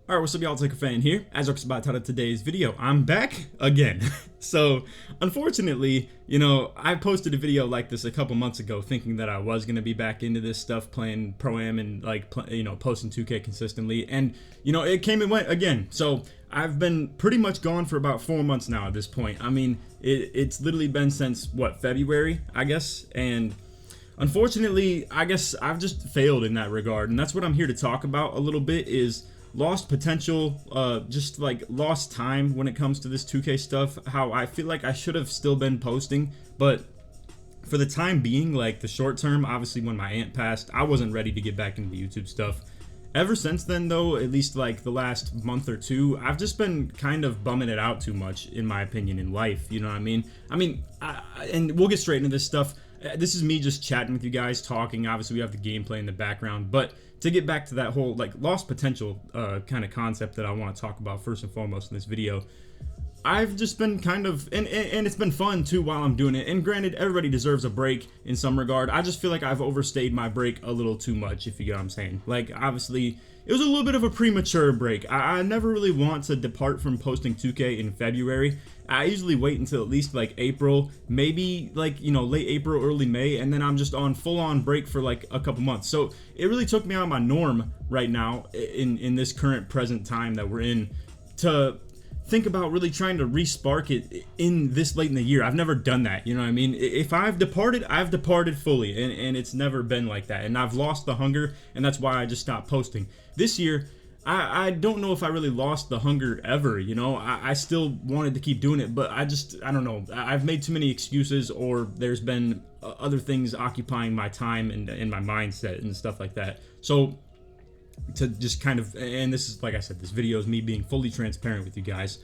Alright, what's up y'all, it's LakerFan here. As I was about to title today's video, I'm back again. So, unfortunately, I posted a video like this a couple months ago thinking that I was going to be back into this stuff, playing Pro-Am and posting 2K consistently. And, it came and went again. So, I've been pretty much gone for about 4 months now at this point. I mean, it's literally been since, February, I guess? And unfortunately, I guess I've just failed in that regard. And that's what I'm here to talk about a little bit is lost potential, just like lost time when it comes to this 2K stuff. How I feel like I should have still been posting, but for the time being, like the short term, obviously when my aunt passed, I wasn't ready to get back into the YouTube stuff. Ever since then though, at least like the last month or two, I've just been kind of bumming it out too much, in my opinion, in life. You know what I mean? And we'll get straight into this stuff. This is me just chatting with you guys, talking. Obviously we have the gameplay in the background, but to get back to that whole like lost potential kind of concept that I want to talk about first and foremost in this video, I've just been kind of, and it's been fun too while I'm doing it. And granted, everybody deserves a break in some regard. I just feel like I've overstayed my break a little too much, if you get what I'm saying. Like, obviously, it was a little bit of a premature break. I never really want to depart from posting 2K in February. I usually wait until at least like April, maybe like, late April, early May, and then I'm just on full-on break for like a couple months. So it really took me out of my norm right now in this current present time that we're in to think about really trying to re-spark it in this late in the year. I've never done that, you know what I mean? If I've departed fully, and it's never been like that, and I've lost the hunger, and that's why I just stopped posting. This year, I don't know if I really lost the hunger ever, I still wanted to keep doing it, but I don't know. I've made too many excuses, or there's been other things occupying my time and my mindset and stuff like that. So to just kind of, and this is, like I said, this video is me being fully transparent with you guys.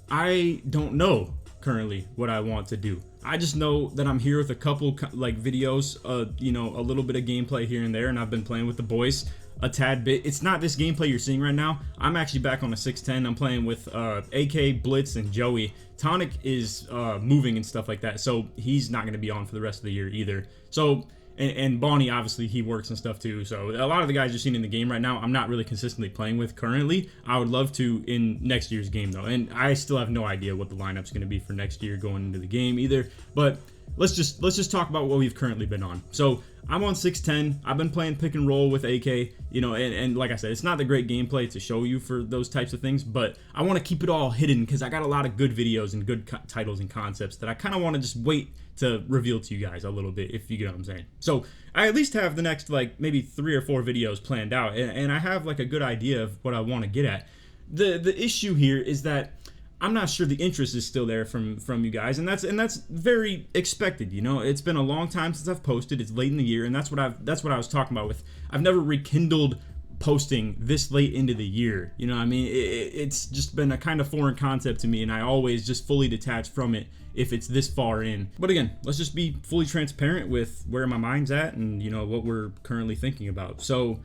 I don't know currently what I want to do. I just know that I'm here with a couple like videos, a little bit of gameplay here and there, and I've been playing with the boys a tad bit. It's not this gameplay you're seeing right now. I'm actually back on a 610. I'm playing with AK, Blitz, and Joey. Tonic is moving and stuff like that, so he's not going to be on for the rest of the year either. So, and Bonnie, obviously, he works and stuff too. So a lot of the guys you're seeing in the game right now, I'm not really consistently playing with currently. I would love to in next year's game though, and I still have no idea what the lineup's going to be for next year going into the game either. But let's just talk about what we've currently been on. So I'm on 610. I've been playing pick and roll with AK, and like I said, it's not the great gameplay to show you for those types of things, but I want to keep it all hidden because I got a lot of good videos and good titles and concepts that I kind of want to just wait to reveal to you guys a little bit, if you get what I'm saying. So I at least have the next like maybe 3 or 4 videos planned out, and I have like a good idea of what I want to get at. The issue here is that I'm not sure the interest is still there from you guys, and that's very expected. It's been a long time since I've posted. It's late in the year, and that's what I was talking about with I've never rekindled posting this late into the year. You know what I mean? It's just been a kind of foreign concept to me, and I always just fully detach from it if it's this far in. But again, let's just be fully transparent with where my mind's at and what we're currently thinking about. So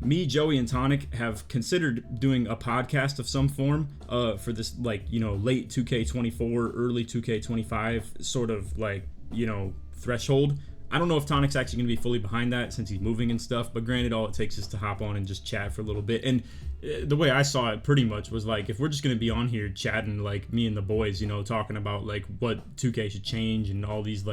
me, Joey, and Tonic have considered doing a podcast of some form for this late 2K24, early 2K25 sort of threshold. I don't know if Tonic's actually going to be fully behind that since he's moving and stuff, but granted, all it takes is to hop on and just chat for a little bit. And the way I saw it pretty much was like, if we're just going to be on here chatting, like me and the boys, talking about like what 2K should change and all these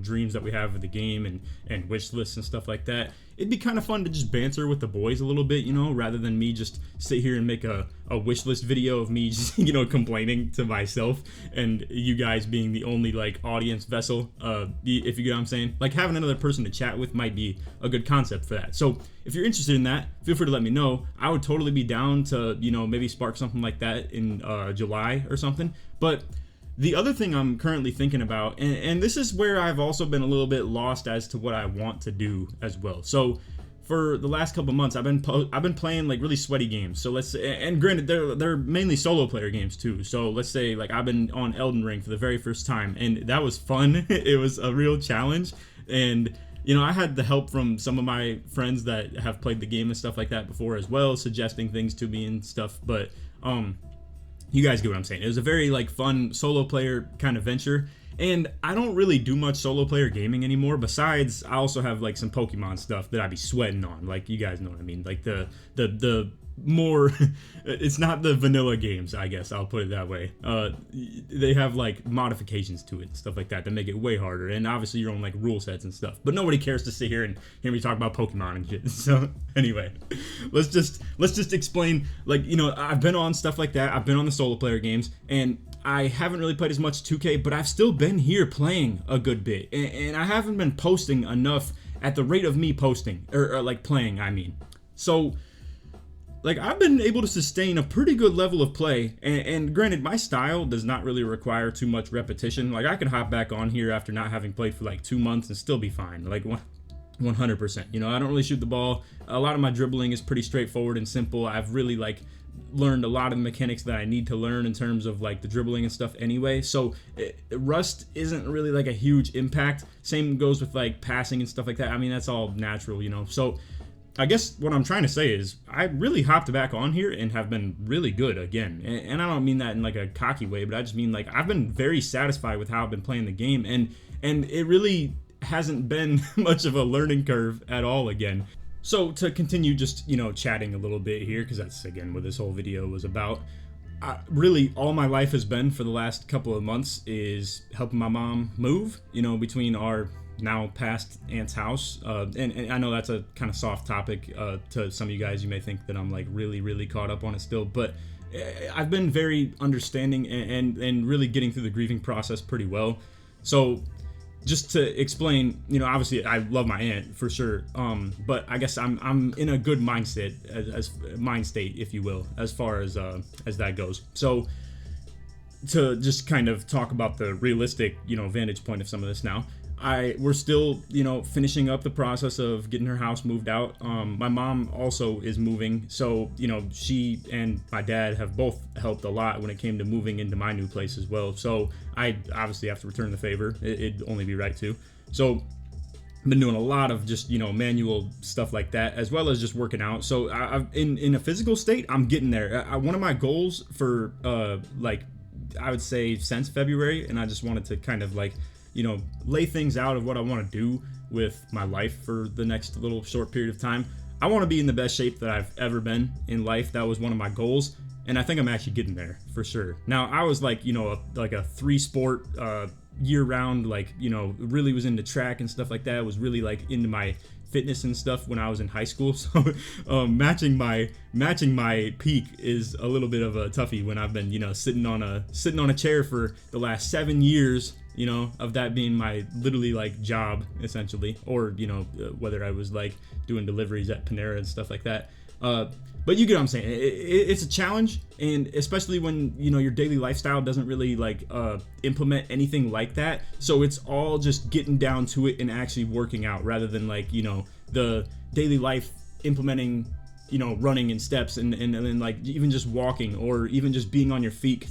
dreams that we have of the game and wish lists and stuff like that, it'd be kind of fun to just banter with the boys a little bit, rather than me just sit here and make a wish list video of me just, complaining to myself and you guys being the only like audience vessel, if you get what I'm saying. Like having another person to chat with might be a good concept for that. So if you're interested in that, feel free to let me know. I would totally be down to, maybe spark something like that in July or something. But the other thing I'm currently thinking about, and this is where I've also been a little bit lost as to what I want to do as well. So for the last couple months, I've been playing like really sweaty games. So let's say, and granted, they're mainly solo player games too. So let's say like I've been on Elden Ring for the very first time, and that was fun. It was a real challenge, and I had the help from some of my friends that have played the game and stuff like that before as well, suggesting things to me and stuff. But you guys get what I'm saying. It was a very like fun solo player kind of venture, And I don't really do much solo player gaming anymore. Besides, I also have like some Pokemon stuff that I be sweating on. Like, you guys know what I mean. Like the more it's not the vanilla games, I guess I'll put it that way. They have like modifications to it and stuff like that make it way harder, and obviously your own like rule sets and stuff, but nobody cares to sit here and hear me talk about Pokemon and shit. So anyway, let's just explain, like, you know, I've been on stuff like that. I've been on the solo player games, and I haven't really played as much 2K, but I've still been here playing a good bit, and I haven't been posting enough at the rate of me posting, or like playing, I mean. So like, I've been able to sustain a pretty good level of play, and granted, my style does not really require too much repetition. Like, I could hop back on here after not having played for like 2 months and still be fine, like 100%. You know, I don't really shoot the ball. A lot of my dribbling is pretty straightforward and simple. I've really like learned a lot of the mechanics that I need to learn in terms of like the dribbling and stuff anyway. So rust isn't really like a huge impact. Same goes with like passing and stuff like that. I mean, that's all natural, you know. So I guess what I'm trying to say is I really hopped back on here and have been really good again. And I don't mean that in like a cocky way, but I just mean like I've been very satisfied with how I've been playing the game, and it really hasn't been much of a learning curve at all again. So to continue just, you know, chatting a little bit here, because that's again what this whole video was about. Really all my life has been for the last couple of months is helping my mom move, you know, between our now past aunt's house, and I know that's a kind of soft topic to some of you guys. You may think that I'm like really caught up on it still, but I've been very understanding and really getting through the grieving process pretty well. So just to explain, you know, obviously I love my aunt for sure, but I guess I'm in a good mindset, as mind state, if you will, as far as that goes. So to just kind of talk about the realistic, you know, vantage point of some of this now. We're still, you know, finishing up the process of getting her house moved out. My mom also is moving, so, you know, she and my dad have both helped a lot when it came to moving into my new place as well. So I obviously have to return the favor. It'd only be right to. So I've been doing a lot of just, you know, manual stuff like that, as well as just working out. So I've in a physical state, I'm getting there. One of my goals for like, I would say since February, and I just wanted to kind of like, you know, lay things out of what I want to do with my life for the next little short period of time. I want to be in the best shape that I've ever been in life. That was one of my goals, and I think I'm actually getting there for sure. Now, I was like, you know, a 3-sport year-round, like, you know, really was into track and stuff like that. Was really like into my fitness and stuff when I was in high school. So matching my peak is a little bit of a toughie when I've been, you know, sitting on a chair for the last 7 years, you know, of that being my literally like job essentially, or, you know, whether I was like doing deliveries at Panera and stuff like that. But you get what I'm saying. It's a challenge, and especially when, you know, your daily lifestyle doesn't really like implement anything like that. So it's all just getting down to it and actually working out, rather than like, you know, the daily life implementing, you know, running in steps and then like even just walking, or even just being on your feet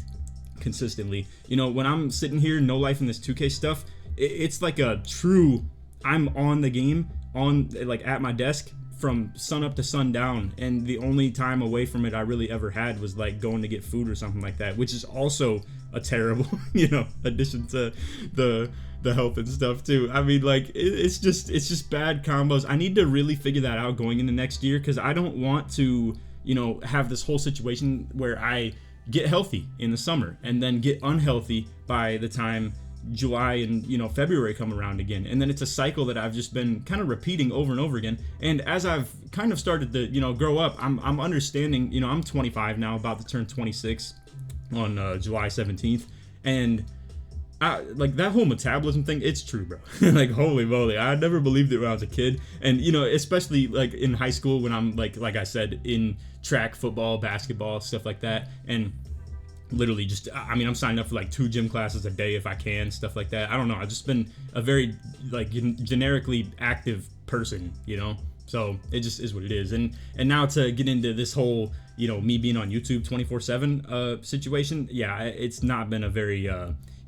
consistently. You know, when I'm sitting here, no life in this 2K stuff, it's like a true, I'm on the game, on like at my desk from sun up to sundown, and the only time away from it I really ever had was like going to get food or something like that, which is also a terrible, you know, addition to the health and stuff too. I mean, like, it's just bad combos. I need to really figure that out going into next year, because I don't want to, you know, have this whole situation where I get healthy in the summer and then get unhealthy by the time July and, you know, February come around again, and then it's a cycle that I've just been kind of repeating over and over again. And as I've kind of started to, you know, grow up, I'm understanding, you know, I'm 25 now, about to turn 26 on July 17th, and like that whole metabolism thing, it's true, bro. Like, holy moly, I never believed it when I was a kid. And, you know, especially like in high school when I'm like I said, in track, football, basketball, stuff like that, and literally just, I mean, I'm signing up for like 2 gym classes a day if I can, stuff like that. I don't know, I've just been a very like generically active person, you know, so it just is what it is. And now to get into this whole, you know, me being on YouTube 24/7 situation, yeah, it's not been a very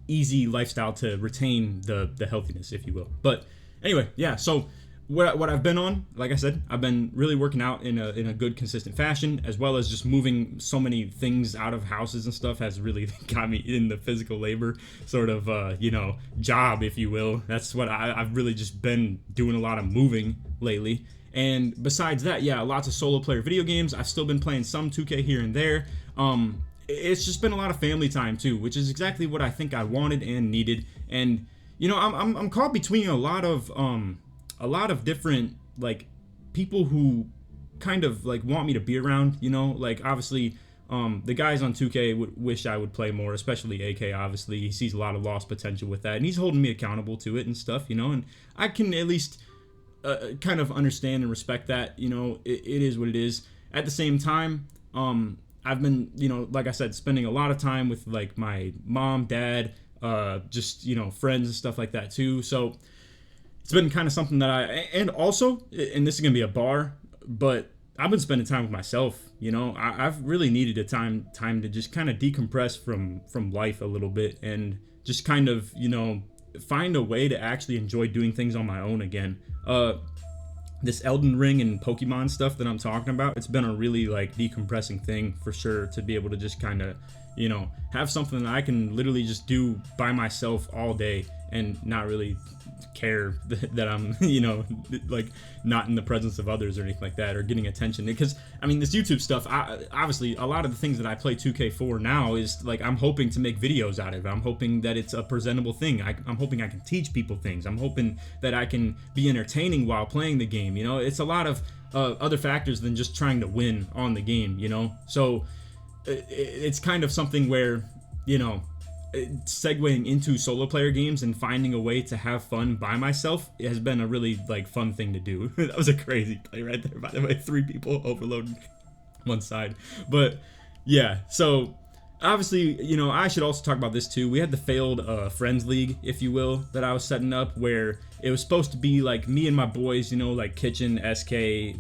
easy lifestyle to retain the healthiness, if you will. But anyway, yeah, so what I've been on, like I said, I've been really working out in a good, consistent fashion, as well as just moving so many things out of houses and stuff has really got me in the physical labor sort of, you know, job, if you will. That's what I've really just been doing, a lot of moving lately. And besides that, yeah, lots of solo player video games. I've still been playing some 2K here and there. It's just been a lot of family time too, which is exactly what I think I wanted and needed. And you know, I'm caught between a lot of different like people who kind of like want me to be around, you know, like obviously the guys on 2K would wish I would play more, especially AK. Obviously he sees a lot of lost potential with that, and he's holding me accountable to it and stuff, you know, and I can at least kind of understand and respect that. You know, it is what it is. At the same time, I've been, you know, like I said, spending a lot of time with like my mom, dad, just, you know, friends and stuff like that too. So it's been kind of something that and also, and this is gonna be a bar, but I've been spending time with myself. You know, I've really needed a time to just kind of decompress from life a little bit, and just kind of, you know, find a way to actually enjoy doing things on my own again. This Elden Ring and Pokemon stuff that I'm talking about, it's been a really like decompressing thing for sure, to be able to just kind of, you know, have something that I can literally just do by myself all day and not really care that I'm, you know, like not in the presence of others or anything like that, or getting attention. Because I mean, this YouTube stuff, obviously a lot of the things that I play 2K for now is like, I'm hoping to make videos out of it. I'm hoping that it's a presentable thing. I'm hoping I can teach people things. I'm hoping that I can be entertaining while playing the game. You know, it's a lot of other factors than just trying to win on the game, you know. So it's kind of something where, you know, segueing into solo player games and finding a way to have fun by myself, it has been a really like fun thing to do. That was a crazy play right there, by the way. 3 people overloaded one side. But yeah, so obviously, you know, I should also talk about this too. We had the failed friends league, if you will, that I was setting up, where it was supposed to be like me and my boys, you know, like Kitchen, SK,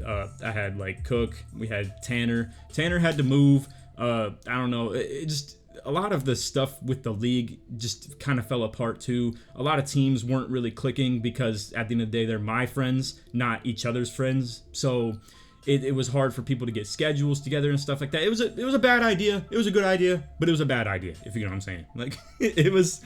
I had like Cook, we had Tanner had to move. I don't know, it just, a lot of the stuff with the league just kind of fell apart too. A lot of teams weren't really clicking, because at the end of the day, they're my friends, not each other's friends. So it was hard for people to get schedules together and stuff like that. It was a bad idea. It was a good idea, but it was a bad idea, if you know what I'm saying. Like it was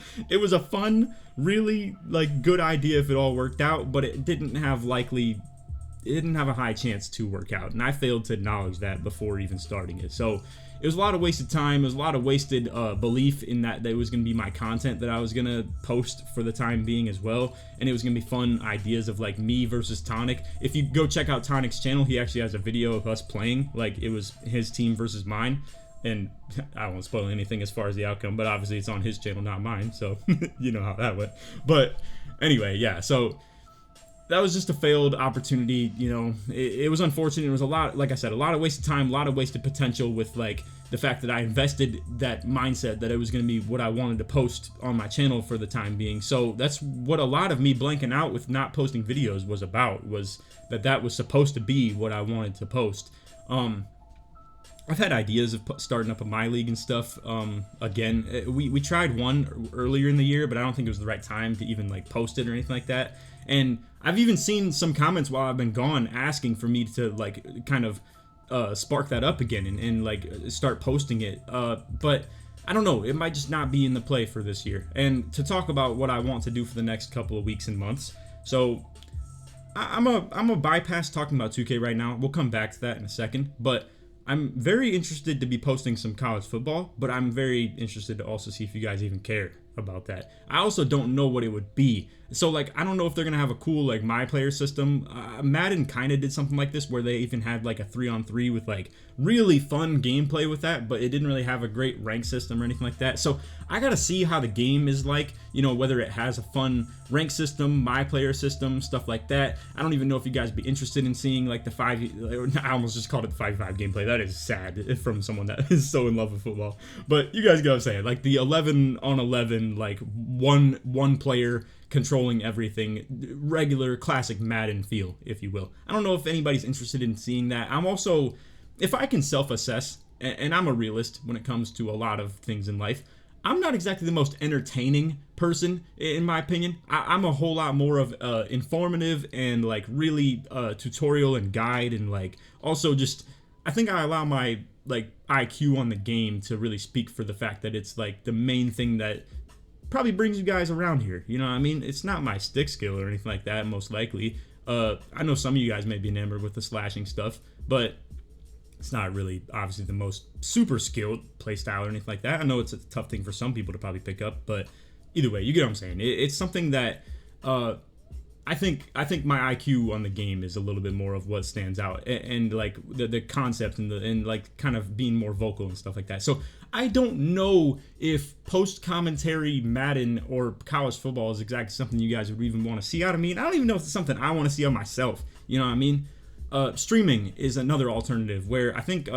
a fun, really like good idea if it all worked out, but it didn't have a high chance to work out, and I failed to acknowledge that before even starting it. So it was a lot of wasted time. It was a lot of wasted belief in that it was going to be my content that I was going to post for the time being as well. And it was going to be fun ideas of like me versus Tonic. If you go check out Tonic's channel, he actually has a video of us playing. Like it was his team versus mine. And I won't spoil anything as far as the outcome, but obviously it's on his channel, not mine. So you know how that went. But anyway, yeah. So that was just a failed opportunity, you know. It was unfortunate. It was a lot, like I said, a lot of wasted time, a lot of wasted potential, with like the fact that I invested that mindset that it was going to be what I wanted to post on my channel for the time being. So that's what a lot of me blanking out with not posting videos was about, was that was supposed to be what I wanted to post. I've had ideas of starting up a My League and stuff. Again, we tried one earlier in the year, but I don't think it was the right time to even like post it or anything like that. And I've even seen some comments while I've been gone asking for me to like kind of spark that up again and like start posting it. But I don't know, it might just not be in the play for this year. And to talk about what I want to do for the next couple of weeks and months. So I'm a bypass talking about 2K right now. We'll come back to that in a second. But I'm very interested to be posting some college football, but I'm very interested to also see if you guys even care about that. I also don't know what it would be. So like, I don't know if they're gonna have a cool like my player system. Madden kind of did something like this, where they even had like a 3-on-3 with like really fun gameplay with that, but it didn't really have a great rank system or anything like that. So I gotta see how the game is like, you know, whether it has a fun rank system, my player system, stuff like that. I don't even know if you guys be interested in seeing like the I almost just called it the 5v5 gameplay. That is sad from someone that is so in love with football. But you guys get what I'm saying, like the 11-on-11, like one player controlling everything, regular classic Madden feel, if you will. I don't know if anybody's interested in seeing that. I'm also, if I can self-assess, and I'm a realist when it comes to a lot of things in life, I'm not exactly the most entertaining person, in my opinion. I'm a whole lot more of informative and like really tutorial and guide, and like also just, I think I allow my like IQ on the game to really speak for the fact that it's like the main thing that probably brings you guys around here. You know what I mean? It's not my stick skill or anything like that, most likely. I know some of you guys may be enamored with the slashing stuff, but it's not really obviously the most super skilled play style or anything like that. I know it's a tough thing for some people to probably pick up, but either way, you get what I'm saying. It's something that I think my IQ on the game is a little bit more of what stands out, and like the concept and like kind of being more vocal and stuff like that. So I don't know if post commentary Madden or college football is exactly something you guys would even want to see out of me, and I don't even know if it's something I want to see on myself. You know what I mean? Streaming is another alternative where I think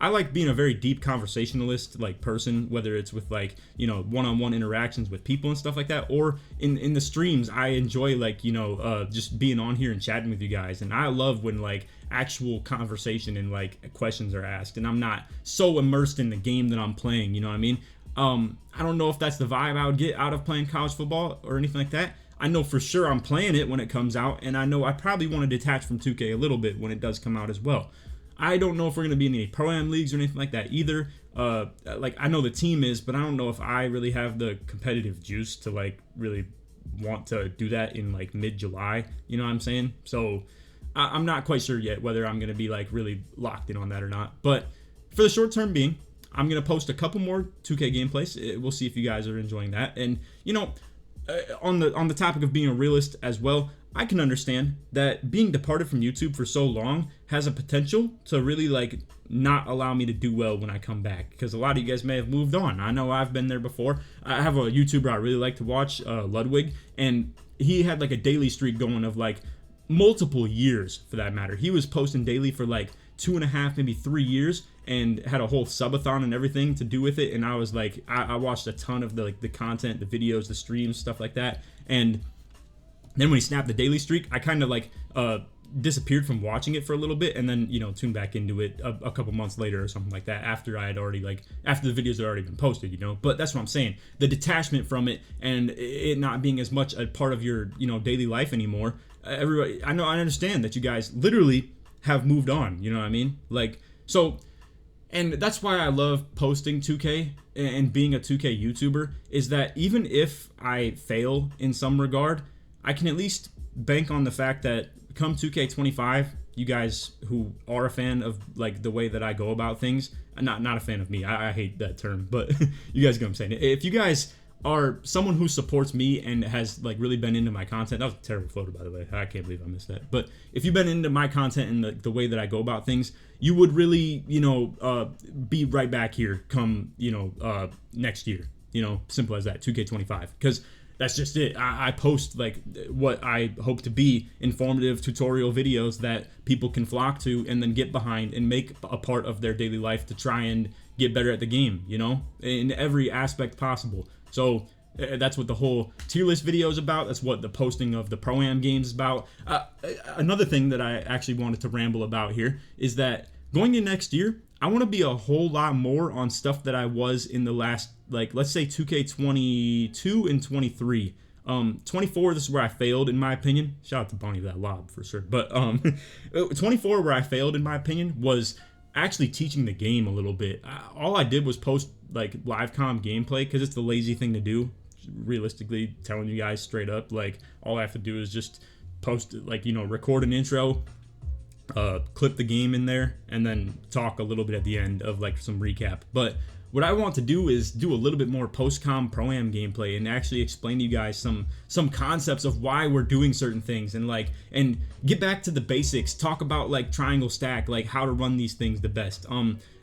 I like being a very deep conversationalist like person, whether it's with like, you know, one-on-one interactions with people and stuff like that, or in the streams. I enjoy like, you know, just being on here and chatting with you guys, and I love when like actual conversation and like questions are asked, and I'm not so immersed in the game that I'm playing. You know what I mean? I don't know if that's the vibe I would get out of playing college football or anything like that. I know for sure I'm playing it when it comes out, and I know I probably want to detach from 2K a little bit when it does come out as well. I don't know if we're going to be in any Pro-Am leagues or anything like that either. Like, I know the team is, but I don't know if I really have the competitive juice to, like, really want to do that in, like, mid-July. You know what I'm saying? So, I'm not quite sure yet whether I'm going to be, like, really locked in on that or not. But for the short term being, I'm going to post a couple more 2K gameplays. We'll see if you guys are enjoying that. And, you know, on the topic of being a realist as well, I can understand that being departed from YouTube for so long has a potential to really like not allow me to do well when I come back, because a lot of you guys may have moved on. I know I've been there before. I have a YouTuber I really like to watch, Ludwig, and he had like a daily streak going of like multiple years for that matter. He was posting daily for like 2.5, maybe 3 years, and had a whole subathon and everything to do with it. And I was like, I watched a ton of the content, the videos, the streams, stuff like that. And then when he snapped the daily streak, I kind of like disappeared from watching it for a little bit, and then, you know, tuned back into it a couple months later or something like that, after I had already after the videos had already been posted, you know. But that's what I'm saying, the detachment from it and it not being as much a part of your, you know, daily life anymore. Everybody, I understand that you guys literally have moved on, you know what I mean? Like, so, and that's why I love posting 2K and being a 2K YouTuber, is that even if I fail in some regard, I can at least bank on the fact that come 2K25, you guys who are a fan of like the way that I go about things, not a fan of me, I hate that term, but you guys get what I'm saying. If you guys are someone who supports me and has like really been into my content, that was a terrible photo by the way, I can't believe I missed that, but if you've been into my content and the way that I go about things, you would really, you know, be right back here come, you know, next year, you know, simple as that, 2K25, because that's just it. I post like what I hope to be informative tutorial videos that people can flock to and then get behind and make a part of their daily life to try and get better at the game, you know, in every aspect possible. So that's what the whole tier list video is about. That's what the posting of the Pro-Am games is about. Another thing that I actually wanted to ramble about here is that going into next year, I want to be a whole lot more on stuff that I was in the last, like, let's say 2K22 and 23. 24, this is where I failed, in my opinion. Shout out to Bonnie for that lob, for sure. But 24, where I failed, in my opinion, was actually teaching the game a little bit. All I did was post, like, live comm gameplay, because it's the lazy thing to do. Realistically, telling you guys straight up, like, all I have to do is just post, like, you know, record an intro, clip the game in there, and then talk a little bit at the end of like some recap. But what I want to do is do a little bit more post-com Pro-Am gameplay and actually explain to you guys some concepts of why we're doing certain things, and get back to the basics, talk about like triangle stack, like how to run these things the best.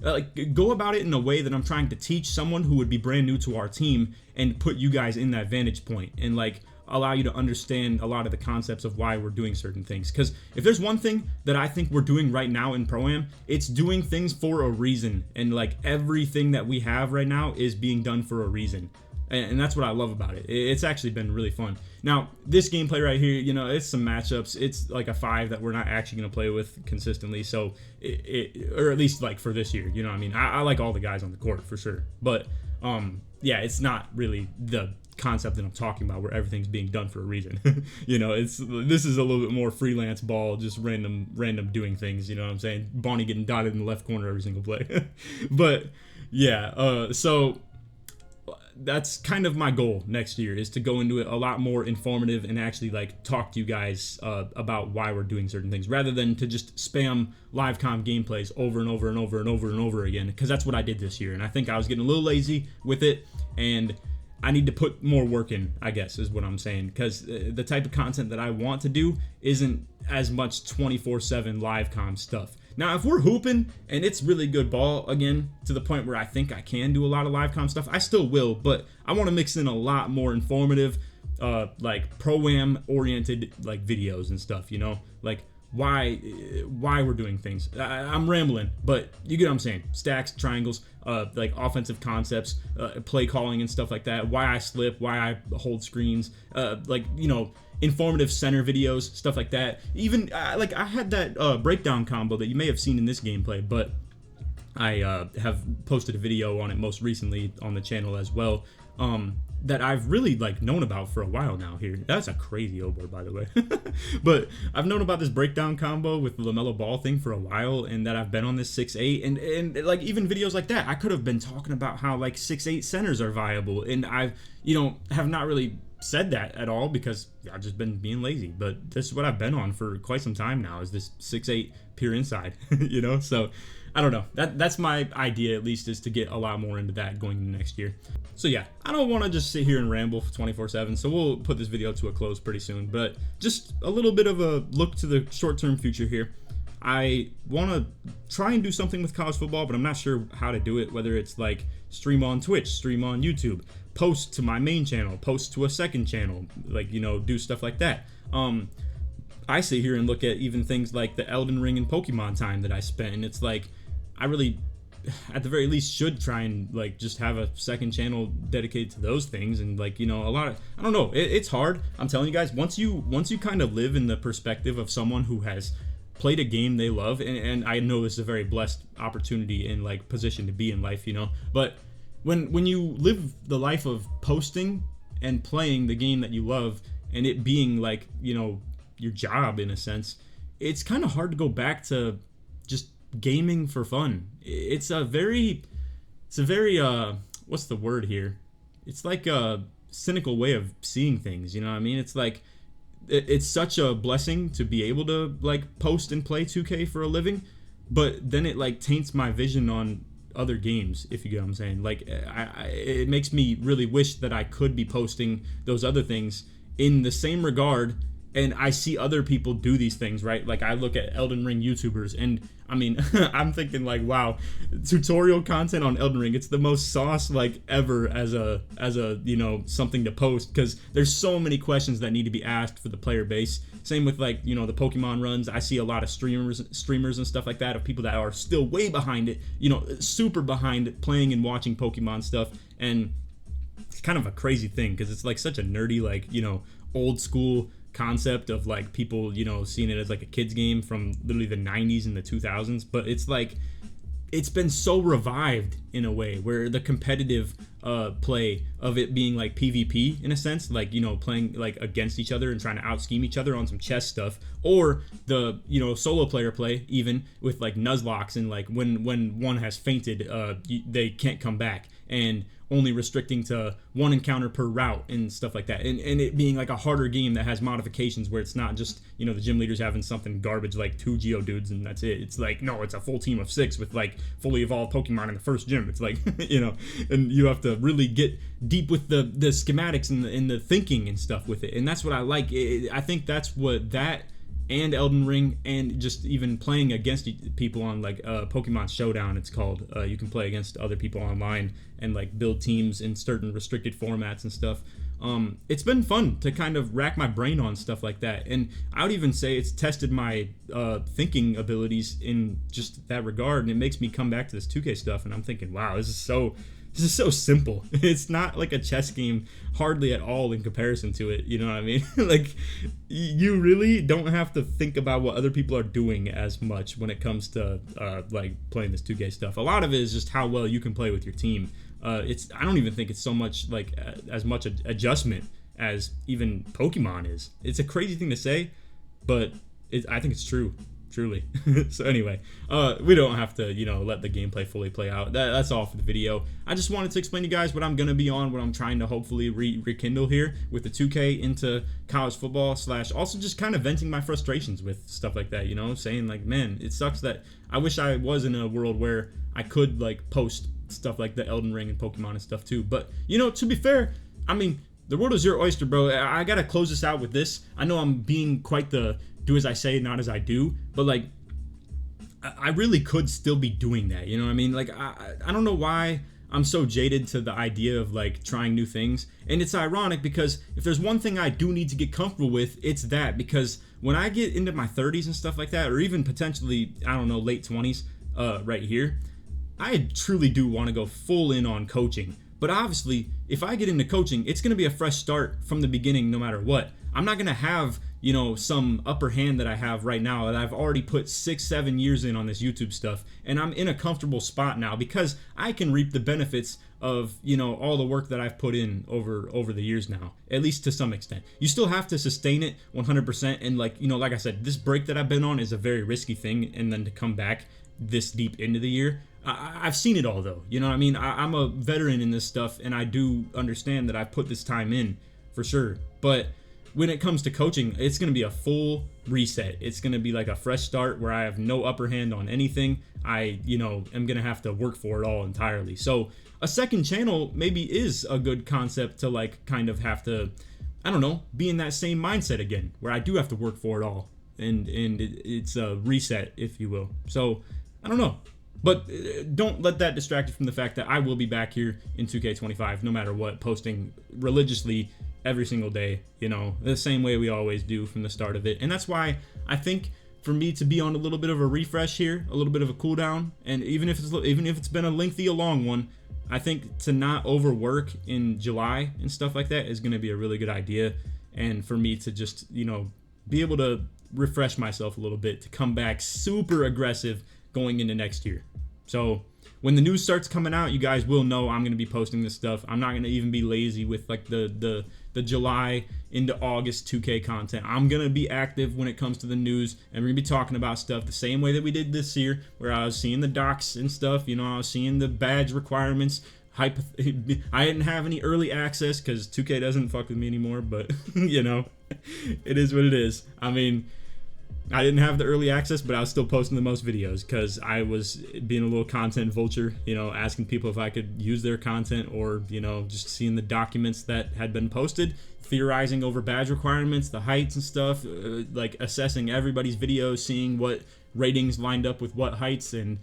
Like go about it in a way that I'm trying to teach someone who would be brand new to our team and put you guys in that vantage point and like allow you to understand a lot of the concepts of why we're doing certain things. Because if there's one thing that I think we're doing right now in Pro-Am, it's doing things for a reason, and like everything that we have right now is being done for a reason, and that's what I love about it. It's actually been really fun. Now this gameplay right here, you know, it's some matchups, it's like a 5 that we're not actually going to play with consistently, so or at least like for this year, you know what I mean. I like all the guys on the court for sure, but yeah, it's not really the concept that I'm talking about where everything's being done for a reason. You know, this is a little bit more freelance ball, just random doing things, you know what I'm saying. Bonnie getting dotted in the left corner every single play. But yeah, so that's kind of my goal next year, is to go into it a lot more informative and actually like talk to you guys about why we're doing certain things, rather than to just spam live com gameplays over and over and over and over and over again, because that's what I did this year, and I think I was getting a little lazy with it, and I need to put more work in, I guess, is what I'm saying, because the type of content that I want to do isn't as much 24/7 live com stuff. Now, if we're hooping and it's really good ball again to the point where I think I can do a lot of live com stuff, I still will, but I want to mix in a lot more informative, like pro-am oriented like videos and stuff, you know, like why we're doing things. I'm rambling, but you get what I'm saying. Stacks, triangles, like offensive concepts, play calling and stuff like that. Why I slip, why I hold screens, like, you know, informative center videos, stuff like that. Even like I had that breakdown combo that you may have seen in this gameplay, but I have posted a video on it most recently on the channel as well, that I've really like known about for a while now here. That's a crazy O-board, by the way. But I've known about this breakdown combo with the LaMelo Ball thing for a while, and that I've been on this 6'8", and like even videos like that, I could have been talking about how like 6'8" centers are viable, and I've, you know, have not really said that at all because I've just been being lazy. But this is what I've been on for quite some time now, is this 6'8" pure inside. You know, so I don't know, that's my idea, at least, is to get a lot more into that going into next year. So yeah, I don't want to just sit here and ramble for 24/7, so we'll put this video to a close pretty soon, but just a little bit of a look to the short-term future here. I want to try and do something with college football, but I'm not sure how to do it, whether it's like stream on Twitch, stream on YouTube, post to my main channel, post to a second channel, like, you know, do stuff like that. I sit here and look at even things like the Elden Ring and Pokemon time that I spent, and it's like, I really, at the very least, should try and like just have a second channel dedicated to those things. And like, you know, a lot of, I don't know, it's hard. I'm telling you guys, once you kind of live in the perspective of someone who has played a game they love, and I know this is a very blessed opportunity and like position to be in life, you know, but when you live the life of posting and playing the game that you love, and it being like, you know, your job in a sense, it's kind of hard to go back to just gaming for fun. It's a very what's the word here? It's like a cynical way of seeing things, you know what I mean? It's like, it's such a blessing to be able to like post and play 2K for a living, but then it like taints my vision on other games, if you get what I'm saying. Like, it makes me really wish that I could be posting those other things in the same regard. And I see other people do these things, right? Like, I look at Elden Ring YouTubers, and I mean, I'm thinking like, wow, tutorial content on Elden Ring, it's the most sauce like ever as a you know, something to post, because there's so many questions that need to be asked for the player base. Same with like, you know, the Pokemon runs. I see a lot of streamers and stuff like that, of people that are still way behind it, you know, super behind playing and watching Pokemon stuff. And it's kind of a crazy thing, because it's like such a nerdy, like, you know, old school concept of like people, you know, seeing it as like a kid's game from literally the 90s and the 2000s, but it's like, it's been so revived in a way where the competitive play of it being like PvP in a sense, like, you know, playing like against each other and trying to out scheme each other on some chess stuff, or the, you know, solo player play, even with like Nuzlocke, and like when one has fainted, they can't come back, and only restricting to one encounter per route and stuff like that, and it being like a harder game that has modifications where it's not just, you know, the gym leaders having something garbage like 2 Geodudes and that's it. It's like, no, it's a full team of 6 with like fully evolved Pokemon in the first gym. It's like, you know, and you have to really get deep with the schematics and the thinking and stuff with it, and that's what I like. I think that's what that and Elden Ring, and just even playing against people on like Pokemon Showdown, it's called. You can play against other people online and like build teams in certain restricted formats and stuff. It's been fun to kind of rack my brain on stuff like that, and I would even say it's tested my thinking abilities in just that regard, and it makes me come back to this 2K stuff, and I'm thinking, wow, this is so simple. It's not like a chess game, hardly at all in comparison to it, you know what I mean? Like, you really don't have to think about what other people are doing as much when it comes to like playing this 2K stuff. A lot of it is just how well you can play with your team. I don't even think it's so much like as much adjustment as even Pokemon is. It's a crazy thing to say, but I think it's true. truly. So anyway, we don't have to, let the gameplay fully play out. That's all for the video. I just wanted to explain to you guys what I'm gonna be on, what I'm trying to hopefully rekindle here with the 2K into college football / also just kind of venting my frustrations with stuff like that, saying like, man, it sucks that I wish I was in a world where I could like post stuff like the Elden Ring and Pokemon and stuff too. But to be fair, I mean, the world is your oyster, bro. I gotta close this out with this. I know I'm being quite the do as I say, not as I do, but like, I really could still be doing that. You know what I mean? Like, I don't know why I'm so jaded to the idea of like trying new things. And it's ironic because if there's one thing I do need to get comfortable with, it's that. Because when I get into my 30s and stuff like that, or even potentially, I don't know, late 20s, right here, I truly do want to go full in on coaching. But obviously, if I get into coaching, it's going to be a fresh start from the beginning no matter what. I'm not going to have, some upper hand that I have right now that I've already put 6-7 years in on this YouTube stuff. And I'm in a comfortable spot now because I can reap the benefits of, all the work that I've put in over the years now, at least to some extent. You still have to sustain it 100%. And like I said, this break that I've been on is a very risky thing. And then to come back this deep into the year, I've seen it all though. You know what I mean? I'm a veteran in this stuff and I do understand that I've put this time in for sure. But when it comes to coaching, it's going to be a full reset. It's going to be like a fresh start where I have no upper hand on anything. I, am going to have to work for it all entirely. So a second channel maybe is a good concept to like kind of have to, I don't know, be in that same mindset again where I do have to work for it all. And it's a reset, if you will. So I don't know. But don't let that distract you from the fact that I will be back here in 2K25 no matter what, posting religiously every single day, the same way we always do from the start of it. And that's why I think for me to be on a little bit of a refresh here, a little bit of a cool down, and even if it's been a long one, I think to not overwork in July and stuff like that is going to be a really good idea. And for me to just, be able to refresh myself a little bit to come back super aggressive going into next year. So when the news starts coming out, you guys will know I'm going to be posting this stuff. I'm not going to even be lazy with like the July into August 2K content. I'm going to be active when it comes to the news, and we're going to be talking about stuff the same way that we did this year, where I was seeing the docs and stuff, I was seeing the badge requirements. I didn't have any early access because 2K doesn't fuck with me anymore, but it is what it is. I mean, I didn't have the early access, but I was still posting the most videos because I was being a little content vulture, asking people if I could use their content or, just seeing the documents that had been posted, theorizing over badge requirements, the heights and stuff, like assessing everybody's videos, seeing what ratings lined up with what heights. And,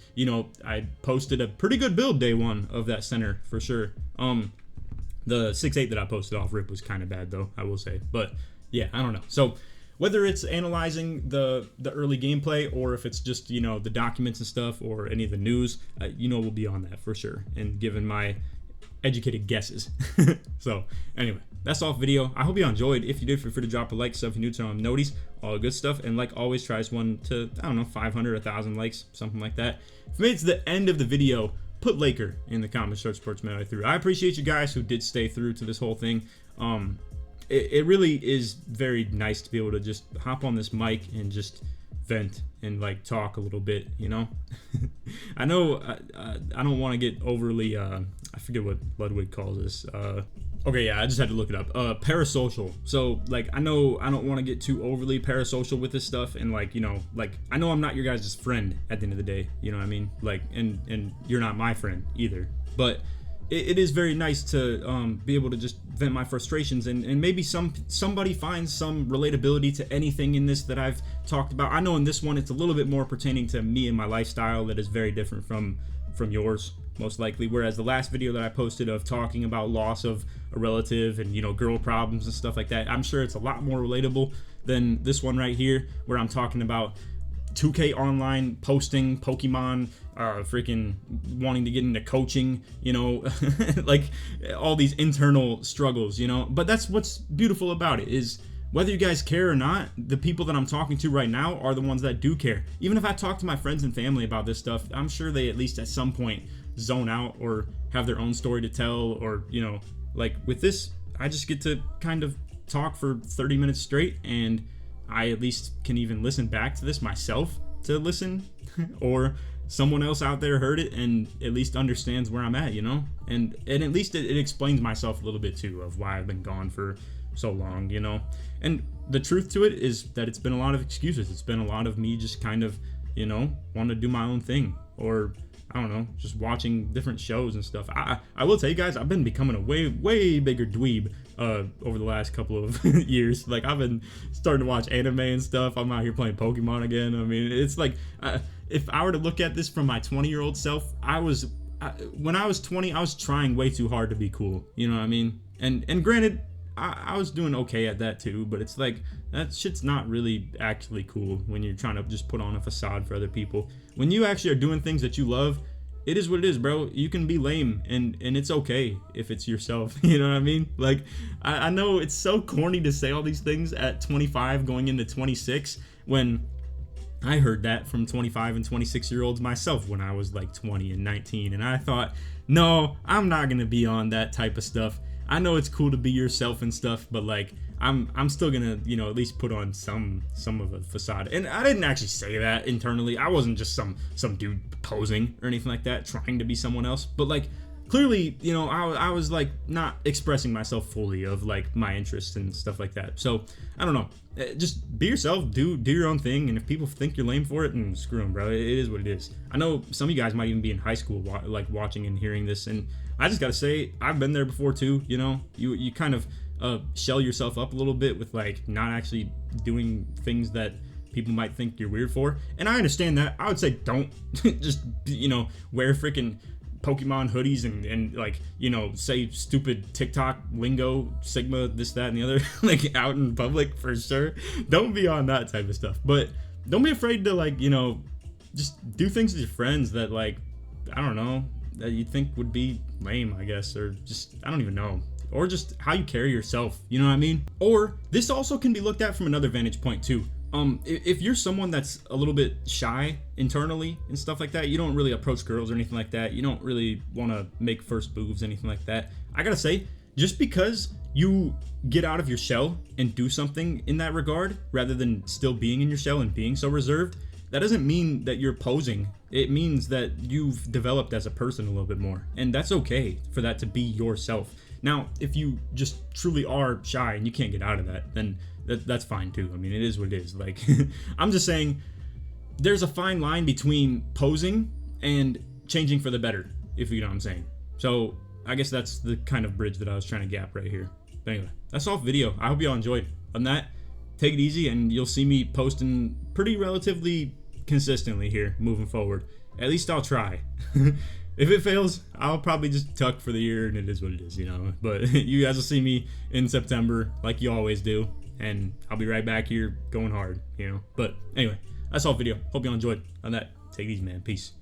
I posted a pretty good build day one of that center for sure. The 6.8 that I posted off rip was kind of bad though, I will say. But yeah, I don't know. So whether it's analyzing the early gameplay or if it's just, the documents and stuff or any of the news, we'll be on that for sure and giving my educated guesses. So anyway, that's all video. I hope you enjoyed. If you did, feel free to drop a like, so if you're new to notice, all good stuff. And like always, try this one to, 500, 1,000 likes, something like that. If you made it to the end of the video, put Laker in the comments, search sports midway through. I appreciate you guys who did stay through to this whole thing. It really is very nice to be able to just hop on this mic and just vent and like talk a little bit, I know I don't want to get overly I forget what Ludwig calls this. Okay, yeah, I just had to look it up. Parasocial. So like I know I don't want to get too overly parasocial with this stuff, and like like I know I'm not your guys' friend at the end of the day, you know what I mean? Like and you're not my friend either. But it is very nice to be able to just vent my frustrations and maybe somebody finds some relatability to anything in this that I've talked about. I know in this one it's a little bit more pertaining to me and my lifestyle that is very different from yours most likely, whereas the last video that I posted of talking about loss of a relative and girl problems and stuff like that, I'm sure it's a lot more relatable than this one right here where I'm talking about 2K online, posting Pokemon, freaking wanting to get into coaching, like all these internal struggles, but that's what's beautiful about it is whether you guys care or not, the people that I'm talking to right now are the ones that do care. Even if I talk to my friends and family about this stuff, I'm sure they at least at some point zone out or have their own story to tell, or like with this, I just get to kind of talk for 30 minutes straight, and I at least can even listen back to this myself to listen or someone else out there heard it and at least understands where I'm at, you know? And at least it explains myself a little bit too of why I've been gone for so long, you know? And the truth to it is that it's been a lot of excuses. It's been a lot of me just kind of, you know, want to do my own thing, or I don't know, just watching different shows and stuff. I will tell you guys, I've been becoming a way bigger dweeb over the last couple of years. Like, I've been starting to watch anime and stuff. I'm out here playing Pokemon again. I mean, it's like, if I were to look at this from my 20-year-old self, when I was 20, I was trying way too hard to be cool. You know what I mean? And granted, I was doing okay at that too, but it's like, that shit's not really actually cool when you're trying to just put on a facade for other people. When you actually are doing things that you love, it is what it is, bro. You can be lame, and it's okay if it's yourself. You know what I mean? Like, I know it's so corny to say all these things at 25 going into 26 when I heard that from 25 and 26-year-olds myself when I was like 20 and 19, and I thought, no, I'm not gonna be on that type of stuff. I know it's cool to be yourself and stuff, but like, I'm still gonna, you know, at least put on some of a facade. And I didn't actually say that internally. I wasn't just some dude posing or anything like that, trying to be someone else. But like, clearly, you know, I was like not expressing myself fully of like my interests and stuff like that. So I don't know. Just be yourself, do your own thing, and if people think you're lame for it, and screw them, bro. It is what it is. I know some of you guys might even be in high school, like watching and hearing this, and I just gotta say, I've been there before too. You know, you kind of shell yourself up a little bit with like not actually doing things that people might think you're weird for, and I understand that. I would say don't just, you know, wear freaking Pokemon hoodies and like, you know, say stupid TikTok lingo, Sigma, this, that, and the other, like out in public for sure. Don't be on that type of stuff. But don't be afraid to, like, you know, just do things with your friends that, like, I don't know, that you think would be lame, I guess, or just, I don't even know. Or just how you carry yourself, you know what I mean? Or this also can be looked at from another vantage point too. If you're someone that's a little bit shy internally and stuff like that, you don't really approach girls or anything like that, you don't really want to make first moves, anything like that, I gotta say, just because you get out of your shell and do something in that regard, rather than still being in your shell and being so reserved, that doesn't mean that you're posing. It means that you've developed as a person a little bit more, and that's okay for that to be yourself. Now, if you just truly are shy and you can't get out of that, then that's fine too. I mean, it is what it is. Like, I'm just saying, there's a fine line between posing and changing for the better, if you know what I'm saying. So I guess that's the kind of bridge that I was trying to gap right here. But anyway, that's all for the video. I hope y'all enjoyed. On that, take it easy, and you'll see me posting pretty relatively consistently here moving forward. At least I'll try. If it fails, I'll probably just tuck for the year, and it is what it is, you know. But you guys will see me in September like you always do, and I'll be right back here going hard, you know. But anyway, that's all for the video. Hope y'all enjoyed. On that, take it easy, man. Peace.